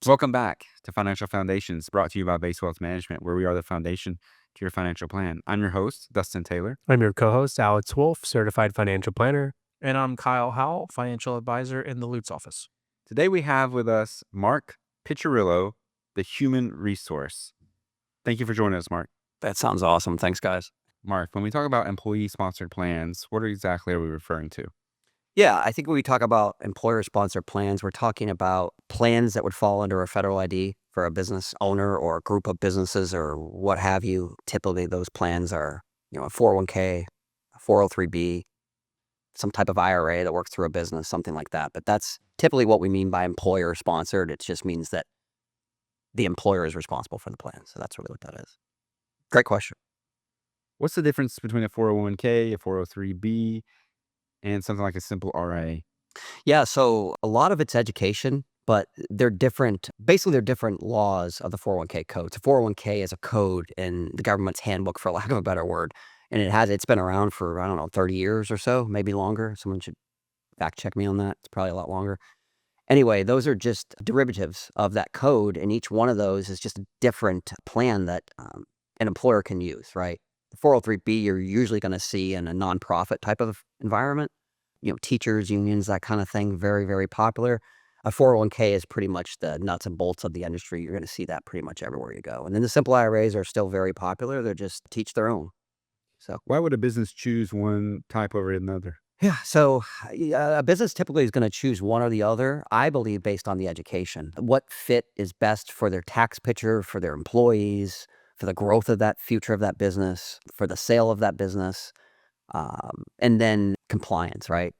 Welcome back to Financial Foundations, brought to you by Base Wealth Management, where we are the foundation to your financial plan. I'm your host, Dustin Taylor. I'm your co-host, Alex Wolf, certified financial planner. And I'm Kyle Howell, financial advisor in the Lutz office. Today we have with us Mark Piccirillo, the human resource. Thank you for joining us, Mark. That sounds awesome. Thanks, guys. Mark, when we talk about employee-sponsored plans, what exactly are we referring to? Yeah, I think when we talk about employer-sponsored plans, we're talking about plans that would fall under a federal ID for a business owner or a group of businesses or what have you. Typically, those plans are, a 401k, a 403b, some type of IRA that works through a business, something like that. But that's typically what we mean by employer-sponsored. It just means that the employer is responsible for the plan. So that's really what that is. Great question. What's the difference between a 401k, a 403b, and something like a simple IRA? Yeah, so a lot of it's education, but they're different. Basically, they're different laws of the 401k code. So 401k is a code in the government's handbook, for lack of a better word. And it's been around for, 30 years or so, maybe longer. Someone should fact check me on that. It's probably a lot longer. Anyway, those are just derivatives of that code. And each one of those is just a different plan that an employer can use, right? The 403b, you're usually going to see in a nonprofit type of environment, teachers, unions, that kind of thing, very, very popular. A 401k is pretty much the nuts and bolts of the industry. You're going to see that pretty much everywhere you go. And then the simple IRAs are still very popular. They're just teach their own. So Why would a business choose one type over another? yeah, so a business typically is going to choose one or the other, I believe, based on the education. What fit is best for their tax picture, for their employees, for the growth of that future of that business, for the sale of that business, and then compliance, right?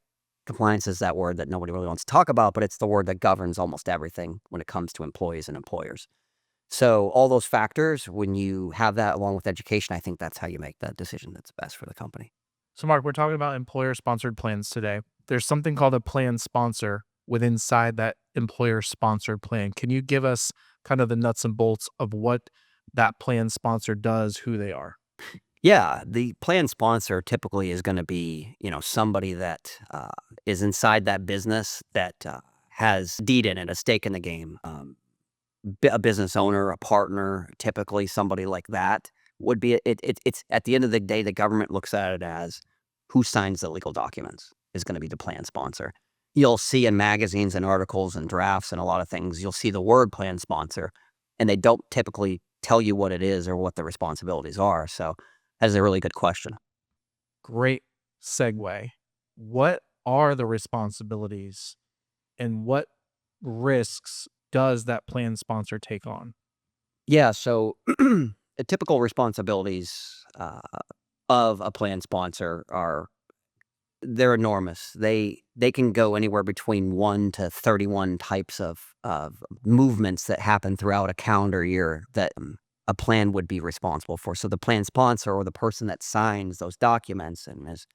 Compliance is that word that nobody really wants to talk about, but it's the word that governs almost everything when it comes to employees and employers. So all those factors, when you have that along with education, I think that's how you make that decision that's best for the company. So, Mark, we're talking about employer-sponsored plans today. There's something called a plan sponsor inside that employer-sponsored plan. Can you give us kind of the nuts and bolts of what that plan sponsor does, who they are? Yeah, the plan sponsor typically is going to be, somebody that is inside that business that has deed in it, a stake in the game. A business owner, a partner, typically somebody like that would be. It's at the end of the day, the government looks at it as who signs the legal documents is going to be the plan sponsor. You'll see in magazines and articles and drafts and a lot of things, you'll see the word plan sponsor, and they don't typically tell you what it is or what the responsibilities are. So that is a really good question. Great segue. What are the responsibilities and what risks does that plan sponsor take on? Yeah, so the typical responsibilities of a plan sponsor they're enormous. They can go anywhere between 1 to 31 types of movements that happen throughout a calendar year that a plan would be responsible for. So the plan sponsor, or the person that signs those documents and is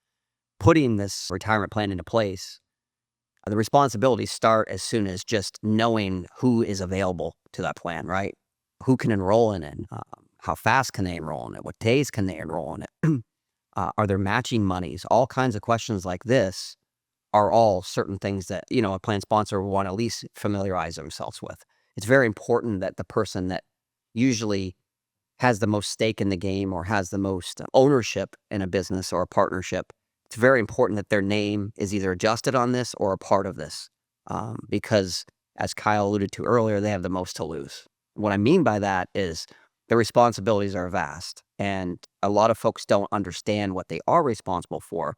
putting this retirement plan into place, the responsibilities start as soon as just knowing who is available to that plan, right? Who can enroll in it? How fast can they enroll in it? What days can they enroll in it? Are there matching monies? All kinds of questions like this are all certain things that, a plan sponsor will want to at least familiarize themselves with. It's very important that the person that usually has the most stake in the game or has the most ownership in a business or a partnership, it's very important that their name is either adjusted on this or a part of this, because as Kyle alluded to earlier, they have the most to lose. What I mean by that is the responsibilities are vast, and a lot of folks don't understand what they are responsible for,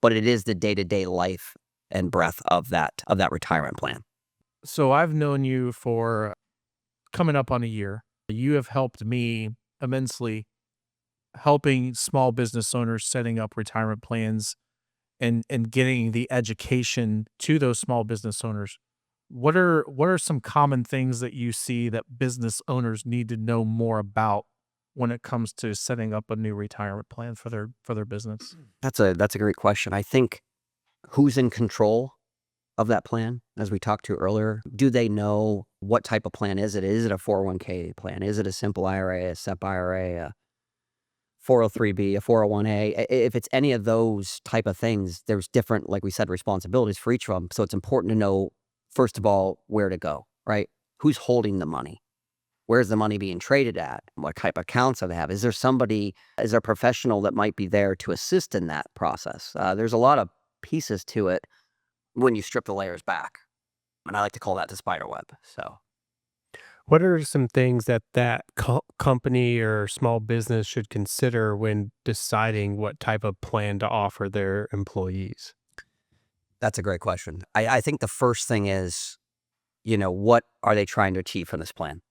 but it is the day-to-day life and breath of that retirement plan. So I've known you for coming up on a year. You have helped me immensely helping small business owners setting up retirement plans and getting the education to those small business owners. What are some common things that you see that business owners need to know more about when it comes to setting up a new retirement plan for their business? That's a great question. I think who's in control of that plan, as we talked to earlier? Do they know what type of plan is it? Is it a 401k plan? Is it a simple IRA, a SEP IRA, a 403b, a 401a? If it's any of those type of things, there's different, like we said, responsibilities for each of them. So it's important to know, first of all, where to go, right? who's holding the money? Where's the money being traded at? What type of accounts do they have? Is there a professional that might be there to assist in that process? There's a lot of pieces to it when you strip the layers back. And I like to call that the spider web. So What are some things that company or small business should consider when deciding what type of plan to offer their employees? that's a great question. I think the first thing is, what are they trying to achieve from this plan?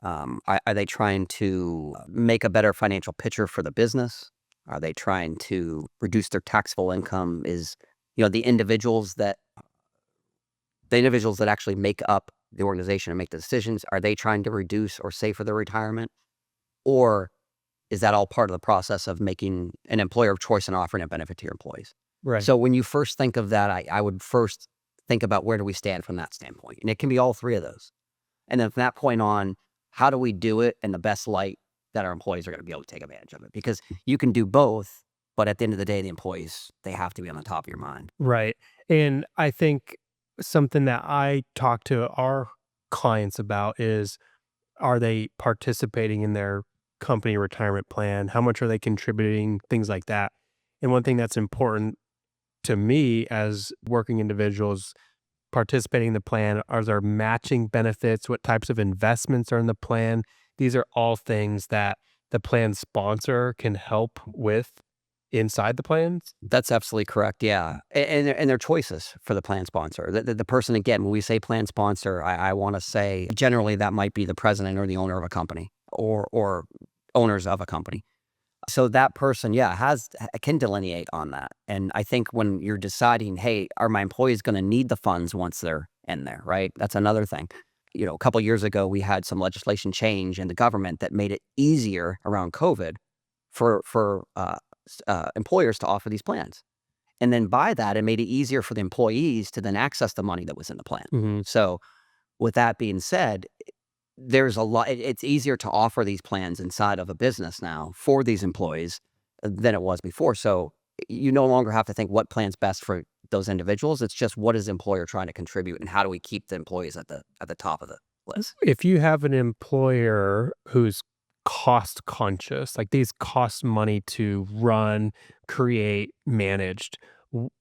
Are they trying to make a better financial picture for the business? Are they trying to reduce their taxable income? The individuals that actually make up the organization and make the decisions, are they trying to reduce or save for their retirement? Or is that all part of the process of making an employer of choice and offering a benefit to your employees? Right. So when you first think of that, I would first think about where do we stand from that standpoint? And it can be all three of those. And then from that point on, how do we do it in the best light that our employees are going to be able to take advantage of it? Because you can do both, but at the end of the day, the employees, they have to be on the top of your mind. Right. And I think something that I talk to our clients about is, are they participating in their company retirement plan? How much are they contributing? Things like that. And one thing that's important to me as working individuals participating in the plan, are there matching benefits? What types of investments are in the plan? These are all things that the plan sponsor can help with inside the plans. That's absolutely correct. Yeah. And their choices for the plan sponsor. The person, again, when we say plan sponsor, I want to say generally that might be the president or the owner of a company or owners of a company. So that person, yeah, can delineate on that. And I think when you're deciding, hey, are my employees going to need the funds once they're in there, right? That's another thing. A couple of years ago, we had some legislation change in the government that made it easier around COVID for employers to offer these plans. And then by that, it made it easier for the employees to then access the money that was in the plan. Mm-hmm. So with that being said, there's a lot. It's easier to offer these plans inside of a business now for these employees than it was before. So you no longer have to think what plan's best for those individuals. It's just what is the employer trying to contribute, and how do we keep the employees at the top of the list? If you have an employer who's cost conscious, like these cost money to run, create, managed,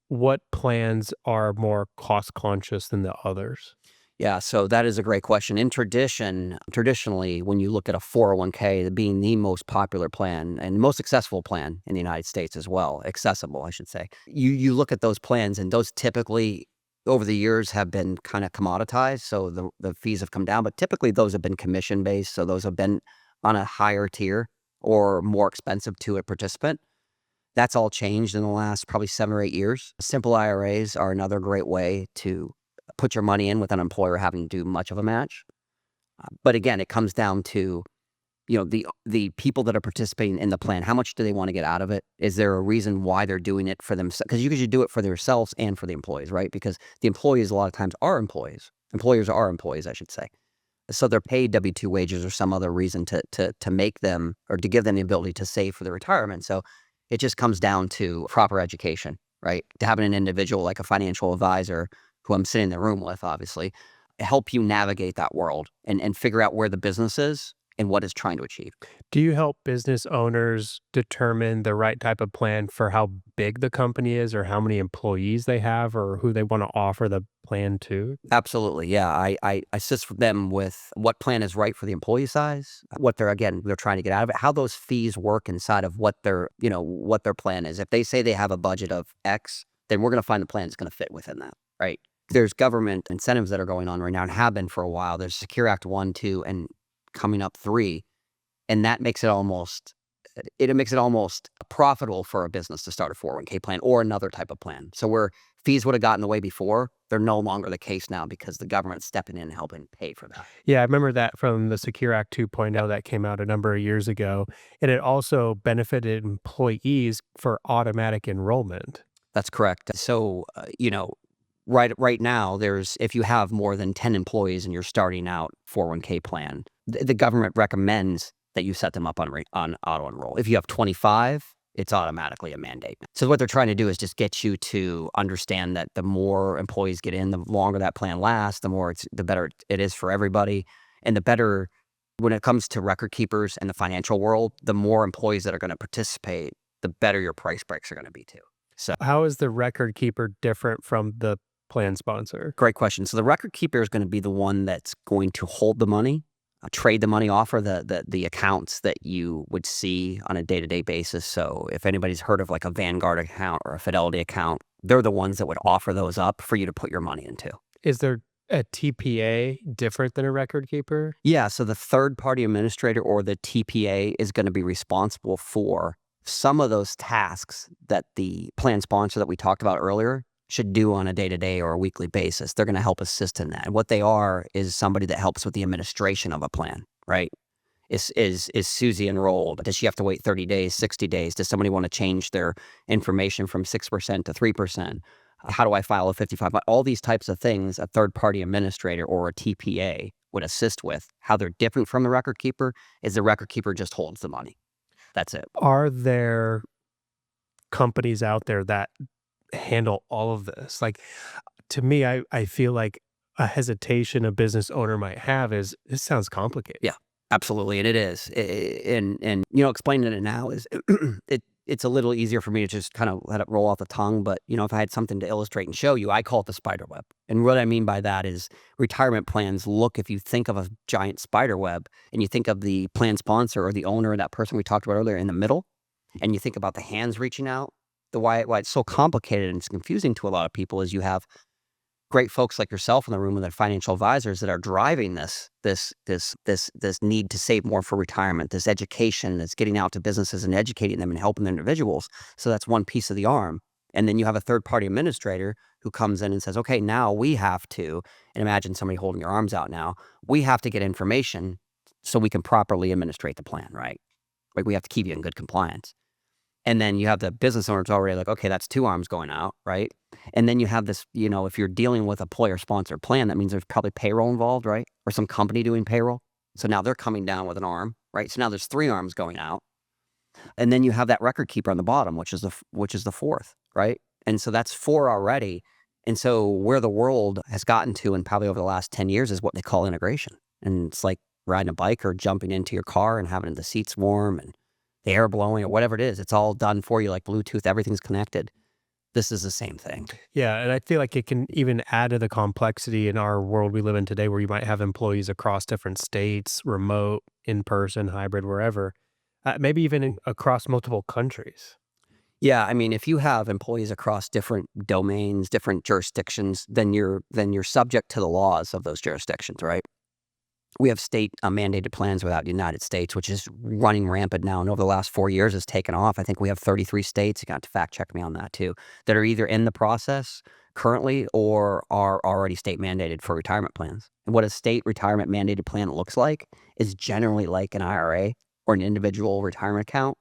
what plans are more cost conscious than the others? Yeah, so that is a great question. Traditionally, when you look at a 401k being the most popular plan and most successful plan in the United States as well, accessible, I should say, you look at those plans, and those typically over the years have been kind of commoditized. So the fees have come down, but typically those have been commission based. So those have been on a higher tier or more expensive to a participant. That's all changed in the last probably 7 or 8 years. Simple IRAs are another great way to put your money in with an employer having to do much of a match. But again, it comes down to, the people that are participating in the plan. How much do they want to get out of it? Is there a reason why they're doing it for themselves? Because you could do it for themselves and for the employees, right? Because the employees a lot of times are employees. Employers are employees, I should say. So they're paid W-2 wages or some other reason to make them, or to give them the ability to save for their retirement. So it just comes down to proper education, right? To having an individual like a financial advisor, who I'm sitting in the room with, obviously, help you navigate that world and figure out where the business is and what it's trying to achieve. Do you help business owners determine the right type of plan for how big the company is, or how many employees they have, or who they want to offer the plan to? Absolutely. Yeah. I assist them with what plan is right for the employee size, what they're trying to get out of it, how those fees work inside of what their plan is. If they say they have a budget of X, then we're going to find the plan that's going to fit within that, right? There's government incentives that are going on right now and have been for a while. There's Secure Act 1, 2, and coming up 3. And that makes it almost profitable for a business to start a 401k plan or another type of plan. So where fees would have gotten in the way before, they're no longer the case now because the government's stepping in and helping pay for that. Yeah, I remember that from the Secure Act 2.0 that came out a number of years ago. And it also benefited employees for automatic enrollment. That's correct. So, right now, if you have more than 10 employees and you're starting out 401k plan, the government recommends that you set them up on auto enroll. If you have 25, it's automatically a mandate. So what they're trying to do is just get you to understand that the more employees get in, the longer that plan lasts, the better it is for everybody. And the better, when it comes to record keepers and the financial world, the more employees that are going to participate, the better your price breaks are going to be too. So How is the record keeper different from the plan sponsor? great question. So the record keeper is going to be the one that's going to hold the money, trade the money, offer the accounts that you would see on a day-to-day basis. So if anybody's heard of like a Vanguard account or a Fidelity account, they're the ones that would offer those up for you to put your money into. Is there a TPA different than a record keeper? Yeah, so the third-party administrator or the TPA is going to be responsible for some of those tasks that the plan sponsor that we talked about earlier should do on a day-to-day or a weekly basis. They're going to help assist in that. And what they are is somebody that helps with the administration of a plan, right? Is Susie enrolled? Does she have to wait 30 days, 60 days? Does somebody want to change their information from 6% to 3%? How do I file a 55? All these types of things, a third-party administrator or a TPA would assist with. How they're different from the record keeper is the record keeper just holds the money. That's it. Are there companies out there that handle all of this? Like, to me, I feel like a hesitation a business owner might have is, this sounds complicated. Yeah, absolutely, and it is. And explaining it now is it's a little easier for me to just kind of let it roll off the tongue. But if I had something to illustrate and show you, I call it the spider web. And what I mean by that is retirement plans if you think of a giant spider web and you think of the plan sponsor or the owner, that person we talked about earlier in the middle, and you think about the hands reaching out, why it's so complicated and it's confusing to a lot of people is you have great folks like yourself in the room with their financial advisors that are driving this need to save more for retirement, this education that's getting out to businesses and educating them and helping the individuals. So that's one piece of the arm. And then you have a third-party administrator who comes in and says, okay, now we have to, and imagine somebody holding your arms out now, we have to get information so we can properly administrate the plan, right? Like we have to keep you in good compliance. And then you have the business owners already like, okay, that's 2 arms going out, right? And then you have this, if you're dealing with a employer-sponsored plan, that means there's probably payroll involved, right? Or some company doing payroll. So now they're coming down with an arm, right? So now there's 3 arms going out. And then you have that record keeper on the bottom, which is the fourth, right? And so that's 4 already. And so where the world has gotten to, and probably over the last 10 years, is what they call integration. And it's like riding a bike or jumping into your car and having the seats warm and the air blowing or whatever it is. It's all done for you, like Bluetooth, everything's connected. This is the same thing. Yeah, and I feel like it can even add to the complexity in our world we live in today, where you might have employees across different states, remote, in-person, hybrid, wherever, maybe even across multiple countries. Yeah, I mean, if you have employees across different domains, different jurisdictions, then you're subject to the laws of those jurisdictions, right? We have state mandated plans without the United States, which is running rampant now. And over the last 4 years has taken off. I think we have 33 states, you got to fact check me on that too, that are either in the process currently or are already state mandated for retirement plans. And what a state retirement mandated plan looks like is generally like an IRA or an individual retirement account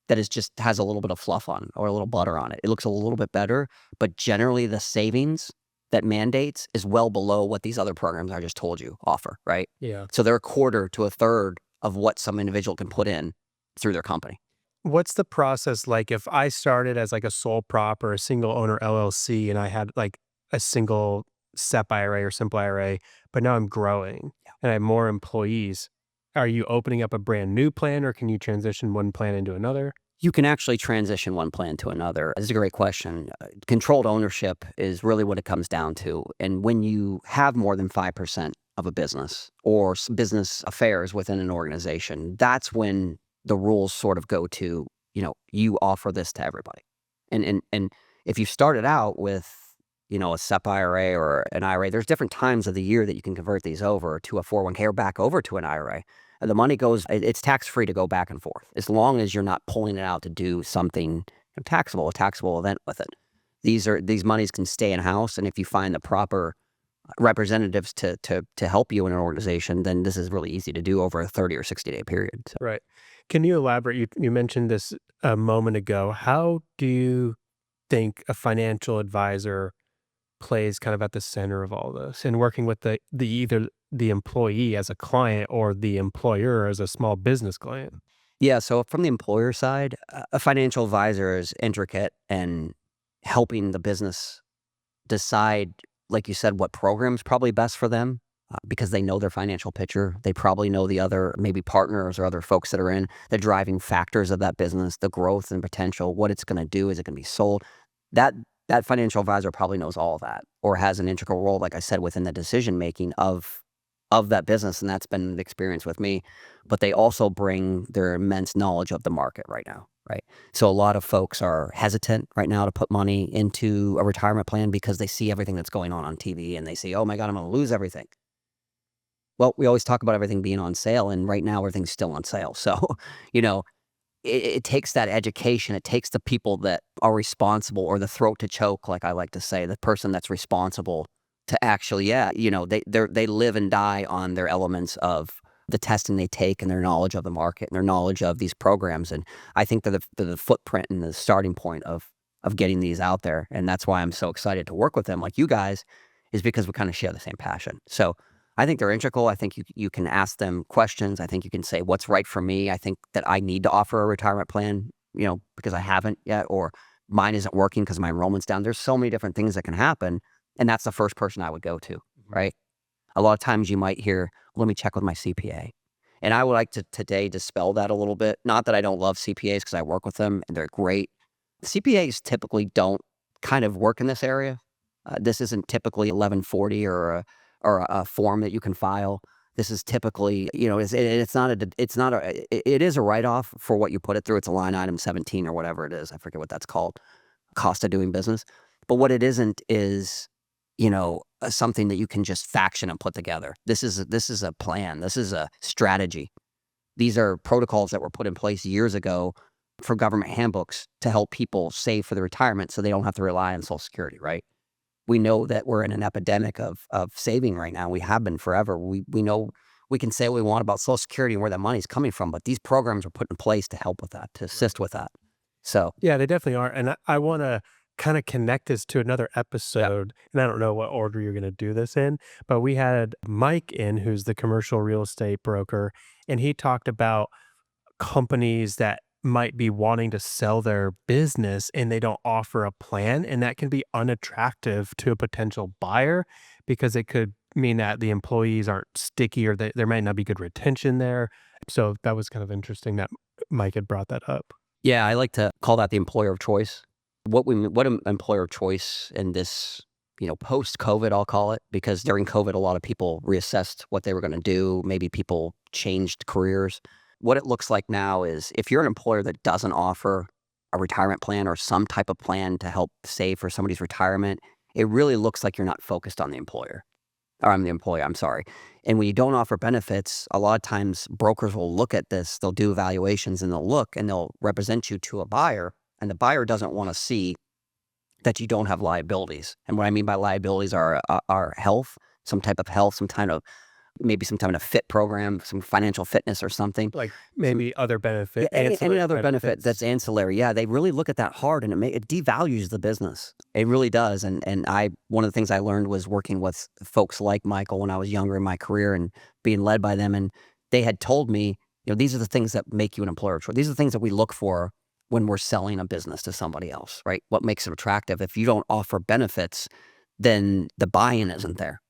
that has a little bit of fluff on it or a little butter on it. It looks a little bit better, but generally the savings that mandates is well below what these other programs I just told you offer, right? Yeah. So they're a quarter to a third of what some individual can put in through their company. What's the process like if I started as like a sole prop or a single owner LLC and I had like a single SEP IRA or simple IRA, but now I'm growing and I have more employees? Are you opening up a brand new plan, or can you transition one plan into another? You can actually transition one plan to another. This is a great question. Controlled ownership is really what it comes down to. And when you have more than 5% of a business or business affairs within an organization, that's when the rules sort of go to, you offer this to everybody. And if you started out with, a SEP IRA or an IRA, there's different times of the year that you can convert these over to a 401k or back over to an IRA. The money it's tax-free to go back and forth, as long as you're not pulling it out to do something a taxable event with it. These monies can stay in-house, and if you find the proper representatives to help you in an organization, then this is really easy to do over a 30 or 60-day period. So. Right. Can you elaborate? You mentioned this a moment ago. How do you think a financial advisor plays kind of at the center of all this and working with either the employee as a client or the employer as a small business client? Yeah, so from the employer side, a financial advisor is intricate and helping the business decide, like you said, what program's probably best for them, because they know their financial picture. They probably know the other maybe partners or other folks that are in the driving factors of that business, the growth and potential, what it's going to do, is it going to be sold? That that financial advisor probably knows all of that, or has an integral role, like I said, within the decision making of that business, and that's been the experience with me. But they also bring their immense knowledge of the market right now, right? So a lot of folks are hesitant right now to put money into a retirement plan because they see everything that's going on TV, and they say, "Oh my God, I'm going to lose everything." Well, we always talk about everything being on sale, and right now everything's still on sale. So, you know, it takes that education. It takes the people that are responsible, or the throat to choke, like I like to say, the person that's responsible to actually, yeah, they live and die on their elements of the testing they take and their knowledge of the market and their knowledge of these programs. And I think they're the footprint and the starting point of getting these out there. And that's why I'm so excited to work with them, like you guys, is because we kind of share the same passion. So I think they're integral. I think you can ask them questions. I think you can say, what's right for me? I think that I need to offer a retirement plan, because I haven't yet, or mine isn't working because my enrollment's down. There's so many different things that can happen. And that's the first person I would go to, right? A lot of times you might hear, let me check with my CPA. And I would like to today dispel that a little bit. Not that I don't love CPAs, because I work with them and they're great. CPAs typically don't kind of work in this area. This isn't typically 1140 or a form that you can file. This is typically, it is a write-off for what you put it through. It's a line item 17 or whatever it is. I forget what that's called. Cost of doing business. But what it isn't is, something that you can just faction and put together. This is a plan. This is a strategy. These are protocols that were put in place years ago for government handbooks to help people save for their retirement so they don't have to rely on Social Security, right? We know that we're in an epidemic of saving right now. We have been forever. We know we can say what we want about Social Security and where that money's coming from, but these programs are put in place to help with that, to assist with that. So Yeah, they definitely are. And I want to kind of connect this to another episode. And I don't know what order you're going to do this in, but we had Mike in, who's the commercial real estate broker, and he talked about companies that might be wanting to sell their business and they don't offer a plan, and that can be unattractive to a potential buyer because it could mean that the employees aren't sticky, or there might not be good retention there. So that was kind of interesting that Mike had brought that up. yeah, I like to call that the employer of choice. What an employer of choice in this, post-COVID, I'll call it, because during COVID, a lot of people reassessed what they were going to do. Maybe people changed careers. What it looks like now is, if you're an employer that doesn't offer a retirement plan or some type of plan to help save for somebody's retirement, it really looks like you're not focused on the employer. Or I'm the employer, I'm sorry. And when you don't offer benefits, a lot of times brokers will look at this, they'll do evaluations, and they'll look and they'll represent you to a buyer. And the buyer doesn't want to see that you don't have liabilities. And what I mean by liabilities are health, some type of health, maybe some kind of fit program, some financial fitness or something. Like maybe other benefit, Any ancillary other benefit benefits. that's ancillary. Yeah, they really look at that hard, and it devalues the business. It really does. And one of the things I learned was working with folks like Michael when I was younger in my career and being led by them. And they had told me, these are the things that make you an employer of choice. These are the things that we look for when we're selling a business to somebody else, right? What makes it attractive? If you don't offer benefits, then the buy-in isn't there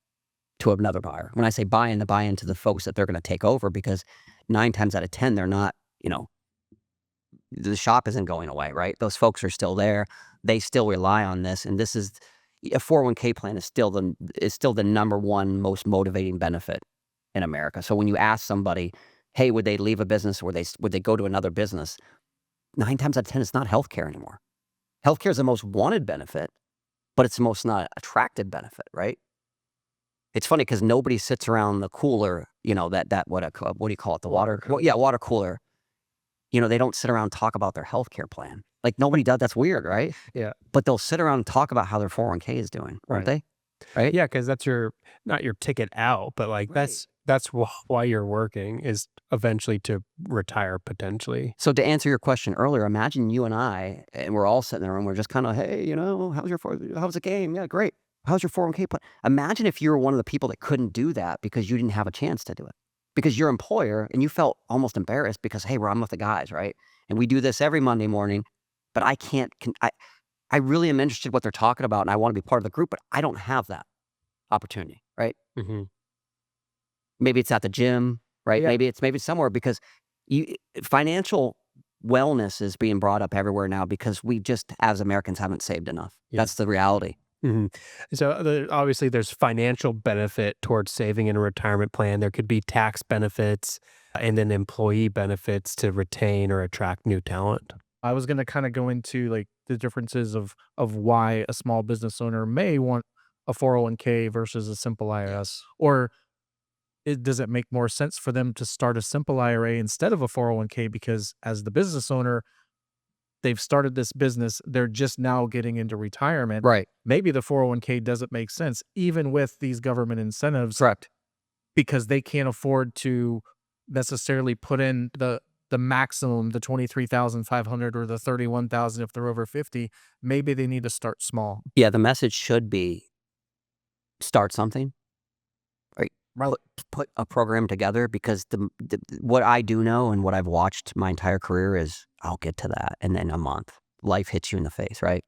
to another buyer. When I say buy-in, the buy-in to the folks that they're going to take over, because 9 times out of 10, they're not, the shop isn't going away, right? Those folks are still there. They still rely on this. And this is a 401k plan is still the number one most motivating benefit in America. So when you ask somebody, hey, would they leave a business, or would they go to another business? 9 times out of 10, it's not healthcare anymore. Healthcare is the most wanted benefit, but it's the most not attractive benefit, right? It's funny because nobody sits around the cooler, what do you call it? The water? Well, yeah, water cooler. They don't sit around and talk about their healthcare plan. Like, nobody does. That's weird, right? Yeah. But they'll sit around and talk about how their 401k is doing, won't they? Right? Yeah, because that's not your ticket out, but like Right. that's why you're working, is eventually to retire potentially. So to answer your question earlier, imagine you and I, and we're all sitting there and we're just kind of, hey, how's the game? Yeah, great. How's your 401k plan? Imagine if you were one of the people that couldn't do that because you didn't have a chance to do it. because you're employer and you felt almost embarrassed because, hey, I'm with the guys, right? And we do this every Monday morning, but I can't, I really am interested in what they're talking about and I want to be part of the group, but I don't have that opportunity, right? Mhm. Maybe it's at the gym, right? Yeah. Maybe it's somewhere because financial wellness is being brought up everywhere now because we just, as Americans, haven't saved enough. Yeah. That's the reality. Mhm. So, obviously, there's financial benefit towards saving in a retirement plan. There could be tax benefits and then employee benefits to retain or attract new talent. I was gonna kinda go into, like, the differences of why a small business owner may want a 401k versus a simple IRA, or does it make more sense for them to start a simple IRA instead of a 401k because as the business owner, they've started this business, they're just now getting into retirement. Right. Maybe the 401k doesn't make sense even with these government incentives Correct. because they can't afford to necessarily put in the maximum, the 23,500 or the 31,000 if they're over 50. Maybe they need to start small. Yeah, the message should be start something. Right. Put a program together because what I do know and what I've watched my entire career is I'll get to that. And then a month, life hits you in the face, right?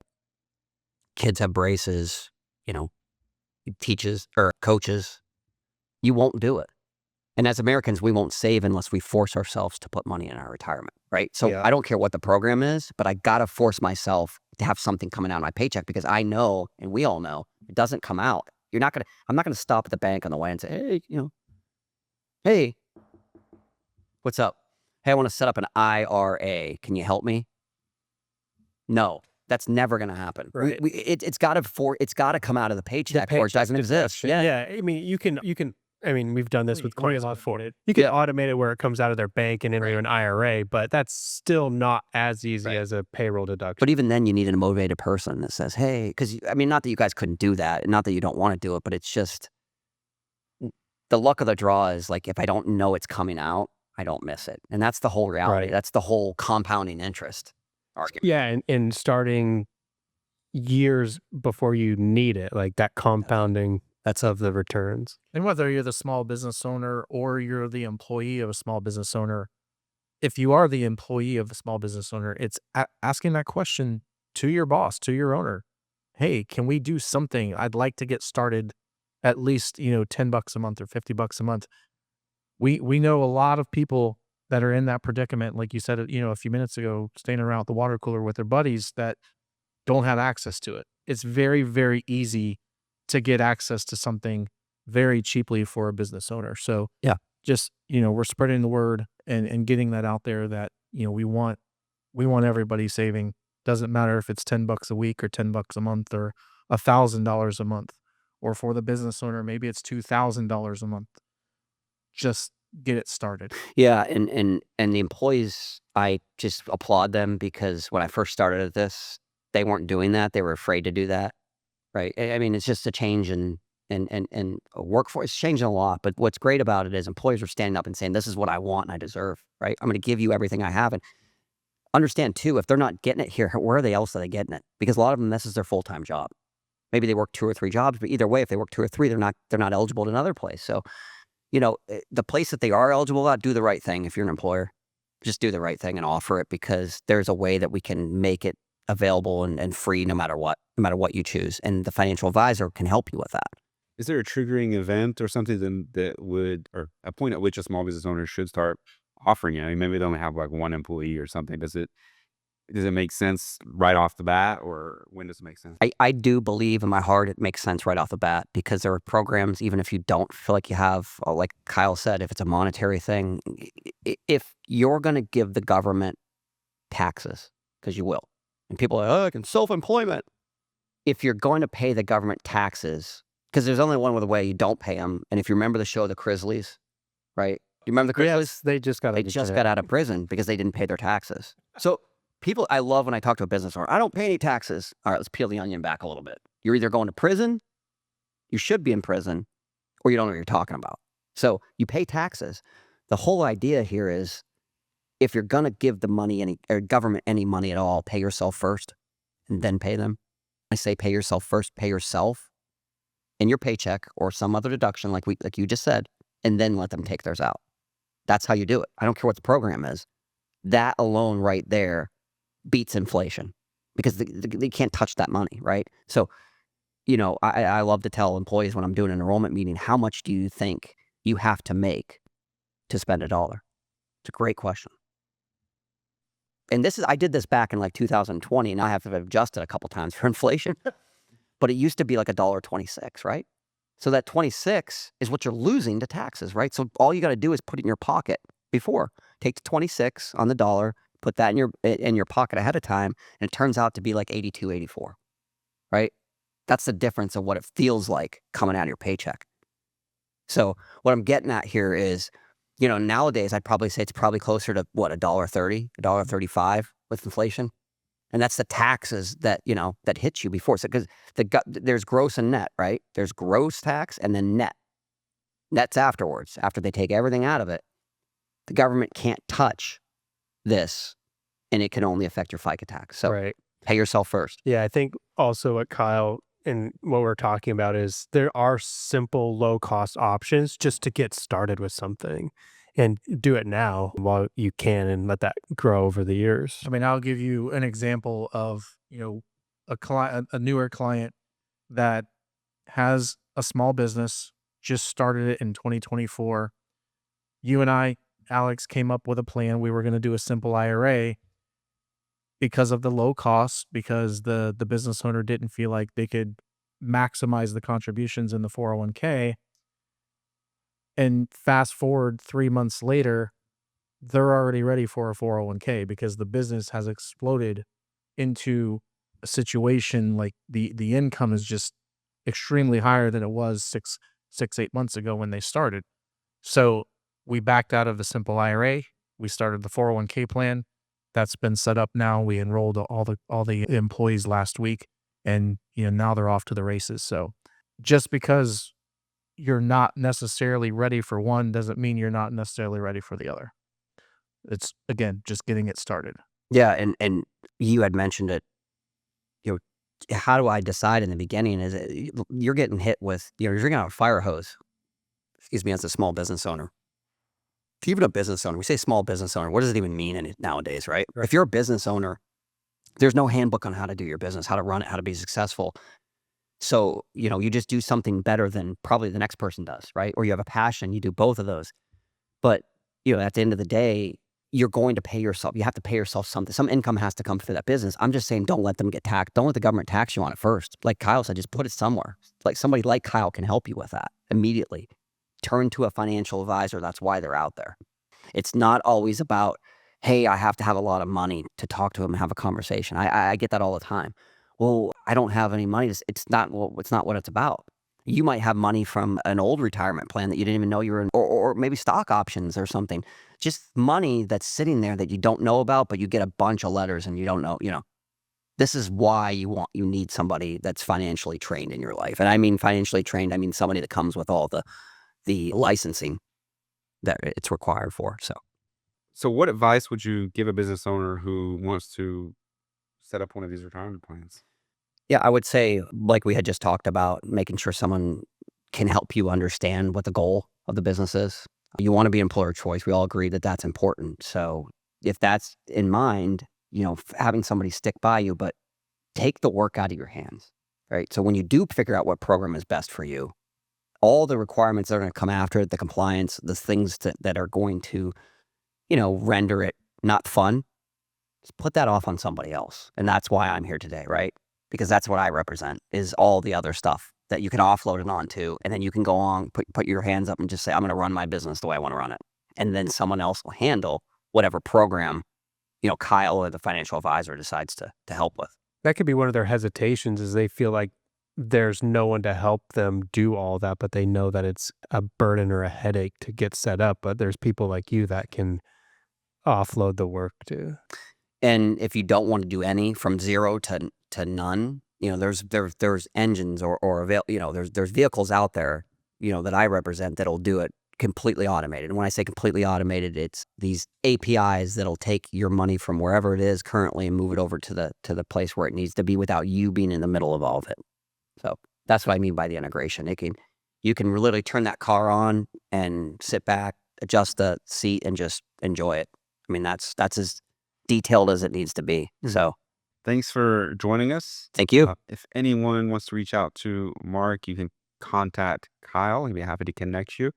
Kids have braces, you know, teachers or coaches. You won't do it. And as Americans, we won't save unless we force ourselves to put money in our retirement, right? So Yeah. I don't care what the program is, but I got to force myself to have something coming out of my paycheck because I know, and we all know, it doesn't come out. I'm not going to stop at the bank on the way and say, hey, hey, what's up? Hey, I want to set up an IRA. Can you help me? No, that's never going to happen. Right. It's got to come out of the paycheck or it doesn't exist. Yeah. I mean, you can. I mean, we've done this with clients before. You can Yeah. automate it where it comes out of their bank and into an IRA, but that's still not as easy as a payroll deduction. But even then, you need a motivated person that says, hey, because I mean, not that you guys couldn't do that, not that you don't want to do it, but it's just the luck of the draw is like, if I don't know it's coming out, I don't miss it. And that's the whole reality. Right. That's the whole compounding interest argument. Yeah, and starting years before you need it, like that compounding that's of the returns. And whether you're the small business owner or you're the employee of a small business owner, if you are the employee of the small business owner, it's asking that question to your boss, to your owner. Hey, can we do something? I'd like to get started at least, $10 a month or $50 a month. We know a lot of people that are in that predicament, like you said, a few minutes ago, staying around the water cooler with their buddies that don't have access to it. It's very, very easy to get access to something very cheaply for a business owner. So Yeah. just, we're spreading the word and getting that out there that, we want everybody saving. Doesn't matter if it's $10 a week or $10 a month or $1,000 a month, or for the business owner, maybe it's $2,000 a month. Just get it started. Yeah, and the employees, I just applaud them because when I first started at this, they weren't doing that. They were afraid to do that, right? I mean, it's just a change in a workforce. It's changing a lot, but what's great about it is employers are standing up and saying, this is what I want and I deserve, right? I'm going to give you everything I have. And understand, too, if they're not getting it here, where else are they getting it? Because a lot of them, this is their full-time job. Maybe they work 2 or 3 jobs, but either way, if they work 2 or 3, they're not eligible to another place. So, the place that they are eligible at, do the right thing. If you're an employer, just do the right thing and offer it because there's a way that we can make it available and free no matter what you choose. And the financial advisor can help you with that. Is there a triggering event or something that would, or a point at which a small business owner should start offering it? I mean, maybe they only have like one employee or something. Does it make sense right off the bat, or when does it make sense? I do believe in my heart it makes sense right off the bat because there are programs, even if you don't feel like you have, like Kyle said, if it's a monetary thing, if you're going to give the government taxes, because you will, and people are like, oh, I can self-employment. If you're going to pay the government taxes, because there's only one way you don't pay them, and if you remember the show The Grizzlies, right? You remember The Grizzlies? Yes, they just got out of prison because they didn't pay their taxes. So people, I love when I talk to a business owner, I don't pay any taxes. All right, let's peel the onion back a little bit. You're either going to prison, you should be in prison, or you don't know what you're talking about. So you pay taxes. The whole idea here is if you're going to give the money or government any money at all, pay yourself first and then pay them. I say pay yourself first, pay yourself in your paycheck or some other deduction like you just said, and then let them take theirs out. That's how you do it. I don't care what the program is. That alone right there beats inflation because they can't touch that money, right? So, I love to tell employees when I'm doing an enrollment meeting, how much do you think you have to make to spend $1? It's a great question. And I did this back in like 2020, and I have adjusted a couple times for inflation, but it used to be like $1.26, right? So that 26 is what you're losing to taxes, right? So all you got to do is put it in your pocket before. Take the 26 on the dollar, put that in your pocket ahead of time, and it turns out to be like 82, 84, right? That's the difference of what it feels like coming out of your paycheck. So what I'm getting at here is, nowadays I'd probably say it's probably closer to what, $1.30, $1.35 with inflation. And that's the taxes that, that hits you before. So because there's gross and net, right? There's gross tax and then net. Net's afterwards. After they take everything out of it, the government can't touch this, and it can only affect your FICA tax. So Right. pay yourself first. Yeah, I think also what Kyle and what we're talking about is there are simple, low-cost options just to get started with something and do it now while you can and let that grow over the years. I mean, I'll give you an example of, a newer client that has a small business, just started it in 2024. You and I, Alex, came up with a plan. We were going to do a simple IRA because of the low cost, because the business owner didn't feel like they could maximize the contributions in the 401k. And fast forward 3 months later, they're already ready for a 401k because the business has exploded into a situation like the income is just extremely higher than it was 8 months ago when they started. So we backed out of the simple IRA. We started the 401k plan. That's been set up now. We enrolled all the employees last week, and now they're off to the races. So just because you're not necessarily ready for one doesn't mean you're not necessarily ready for the other. It's, again, just getting it started. Yeah, and you had mentioned it. How do I decide in the beginning? Is it you're getting hit with, you're drinking out a fire hose. Excuse me, as a small business owner. Even a business owner, we say small business owner. What does it even mean nowadays, right? If you're a business owner, there's no handbook on how to do your business, how to run it, how to be successful. So, you just do something better than probably the next person does, right? Or you have a passion, you do both of those. But, at the end of the day, you're going to pay yourself. You have to pay yourself something. Some income has to come through that business. I'm just saying, don't let them get taxed. Don't let the government tax you on it first. Like Kyle said, just put it somewhere. Like somebody like Kyle can help you with that immediately. Turn to a financial advisor. That's why they're out there. It's not always about, hey, I have to have a lot of money to talk to him and have a conversation. I get that all the time. Well, I don't have any money. It's not what it's about. You might have money from an old retirement plan that you didn't even know you were in, or maybe stock options or something. Just money that's sitting there that you don't know about, but you get a bunch of letters and you don't know, This is why you need somebody that's financially trained in your life. And I mean financially trained, I mean somebody that comes with all the licensing that it's required for. So what advice would you give a business owner who wants to set up one of these retirement plans? Yeah, I would say, like we had just talked about, making sure someone can help you understand what the goal of the business is. You want to be employer choice. We all agree that that's important. So if that's in mind, having somebody stick by you, but take the work out of your hands, right? So when you do figure out what program is best for you, all the requirements that are going to come after it, the compliance, the things that are going to, render it not fun, just put that off on somebody else. And that's why I'm here today, right? Because that's what I represent, is all the other stuff that you can offload it onto, and then you can go on, put your hands up and just say, I'm going to run my business the way I want to run it. And then someone else will handle whatever program, Kyle or the financial advisor decides to help with. That could be one of their hesitations, is they feel like there's no one to help them do all that, but they know that it's a burden or a headache to get set up. But there's people like you that can offload the work too. And if you don't want to do any, from zero to none, there's engines or there's vehicles out there, that I represent that'll do it completely automated. And when I say completely automated, it's these APIs that'll take your money from wherever it is currently and move it over to the place where it needs to be without you being in the middle of all of it. So that's what I mean by the integration. You can literally turn that car on and sit back adjust the seat and just enjoy it. I mean, that's as detailed as it needs to be. So Thanks for joining us. thank you. If anyone wants to reach out to Mark, you can contact Kyle. He'd be happy to connect you.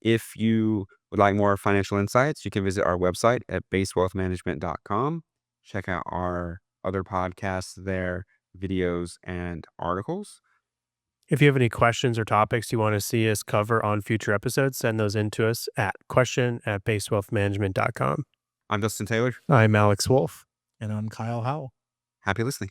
If you would like more financial insights, you can visit our website at basewealthmanagement.com. Check out our other podcasts there, videos, and articles. If you have any questions or topics you want to see us cover on future episodes, send those in to us at question@basewealthmanagement.com. I'm Dustin Taylor. I'm Alex Wolf. And I'm Kyle Howell. Happy listening.